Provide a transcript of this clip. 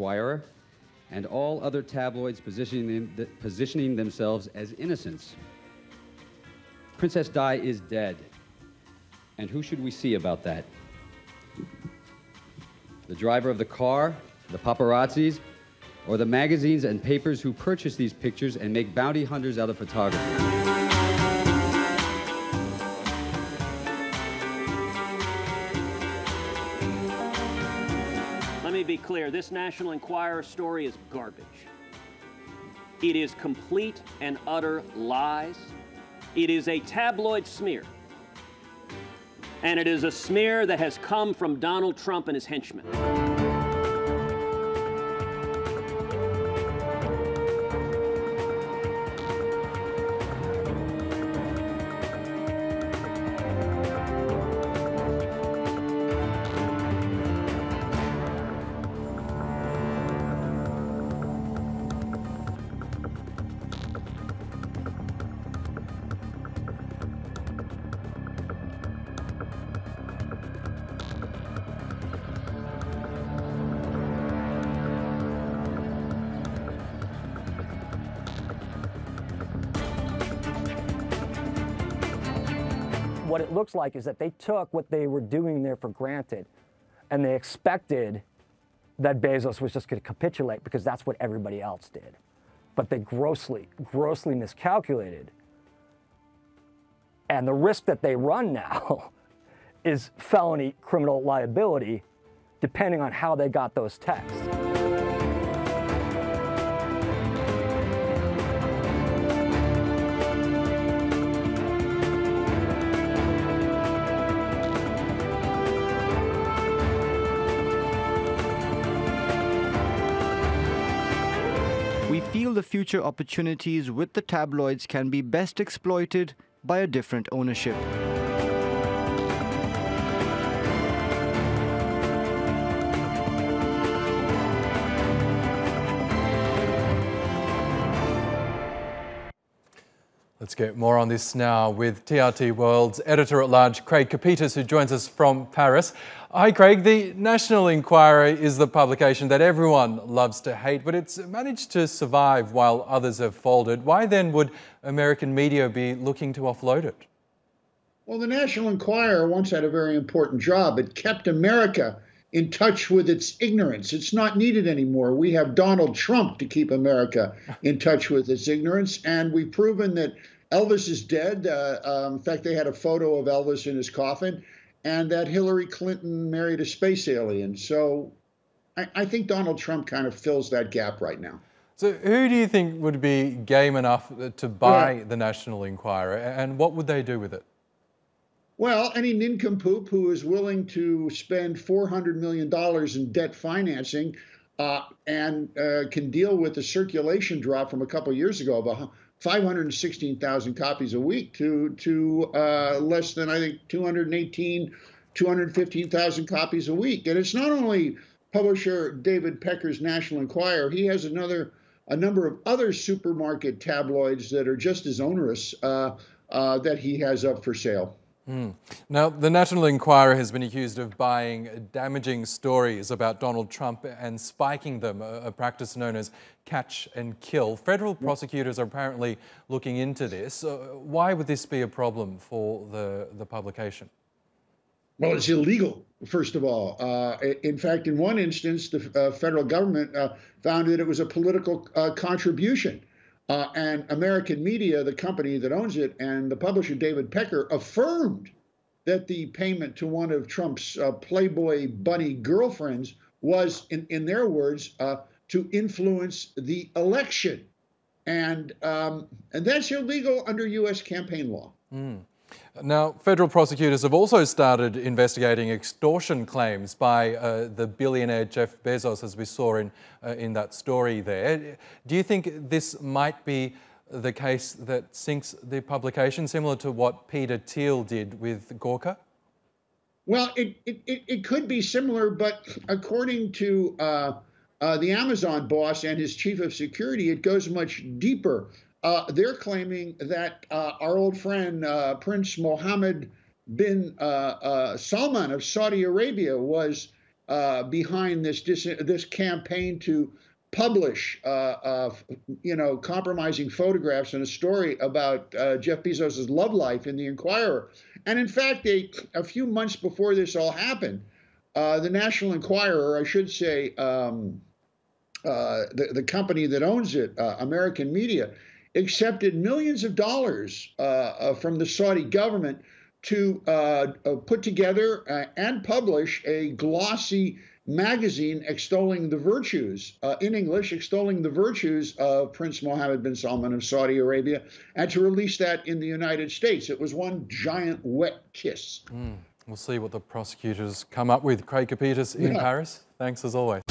Enquirer, and all other tabloids positioning themselves as innocents. Princess Di is dead. And who should we see about that? The driver of the car, the paparazzis, or the magazines and papers who purchase these pictures and make bounty hunters out of photographers? Let me be clear, this National Enquirer story is garbage. It is complete and utter lies. It is a tabloid smear. And it is a smear that has come from Donald Trump and his henchmen. What it looks like is that they took what they were doing there for granted, and they expected that Bezos was just going to capitulate because that's what everybody else did. But they grossly miscalculated. And the risk that they run now is felony criminal liability, depending on how they got those texts. We feel the future opportunities with the tabloids can be best exploited by a different ownership. Let's get more on this now with TRT World's editor-at-large, Craig Copetas, who joins us from Paris. Hi, Craig. The National Enquirer is the publication that everyone loves to hate, but it's managed to survive while others have folded. Why then would American media be looking to offload it? Well, the National Enquirer once had a very important job. It kept America in touch with its ignorance. It's not needed anymore. We have Donald Trump to keep America in touch with its ignorance, and we've proven that Elvis is dead. In fact, they had a photo of Elvis in his coffin, and that Hillary Clinton married a space alien. So I think Donald Trump kind of fills that gap right now. So who do you think would be game enough to buy the National Enquirer, and what would they do with it? Well, any nincompoop who is willing to spend $400 million in debt financing and can deal with the circulation drop from a couple of years ago of 516,000 copies a week to less than, I think, 215,000 copies a week. And it's not only publisher David Pecker's National Enquirer. He has a number of other supermarket tabloids that are just as onerous that he has up for sale. Now, the National Enquirer has been accused of buying damaging stories about Donald Trump and spiking them, a practice known as catch and kill. Federal prosecutors are apparently looking into this. Why would this be a problem for the publication? Well, it's illegal, first of all. In fact, in one instance, the federal government found that it was a political contribution. And American Media, the company that owns it, and the publisher David Pecker affirmed that the payment to one of Trump's Playboy bunny girlfriends was, in their words, to influence the election. And that's illegal under U.S. campaign law. Now, federal prosecutors have also started investigating extortion claims by the billionaire Jeff Bezos, as we saw in that story there. Do you think this might be the case that sinks the publication, similar to what Peter Thiel did with Gawker? Well, it could be similar, but according to the Amazon boss and his chief of security, it goes much deeper. They're claiming that our old friend Prince Mohammed bin Salman of Saudi Arabia was behind this campaign to publish, compromising photographs and a story about Jeff Bezos' love life in the Enquirer. And in fact, a few months before this all happened, the National Enquirer, I should say, the company that owns it, American Media, accepted millions of dollars from the Saudi government to put together and publish a glossy magazine extolling the virtues, in English, extolling the virtues of Prince Mohammed bin Salman of Saudi Arabia, and to release that in the United States. It was one giant wet kiss. We'll see what the prosecutors come up with. Craig Copetas in Paris, thanks as always.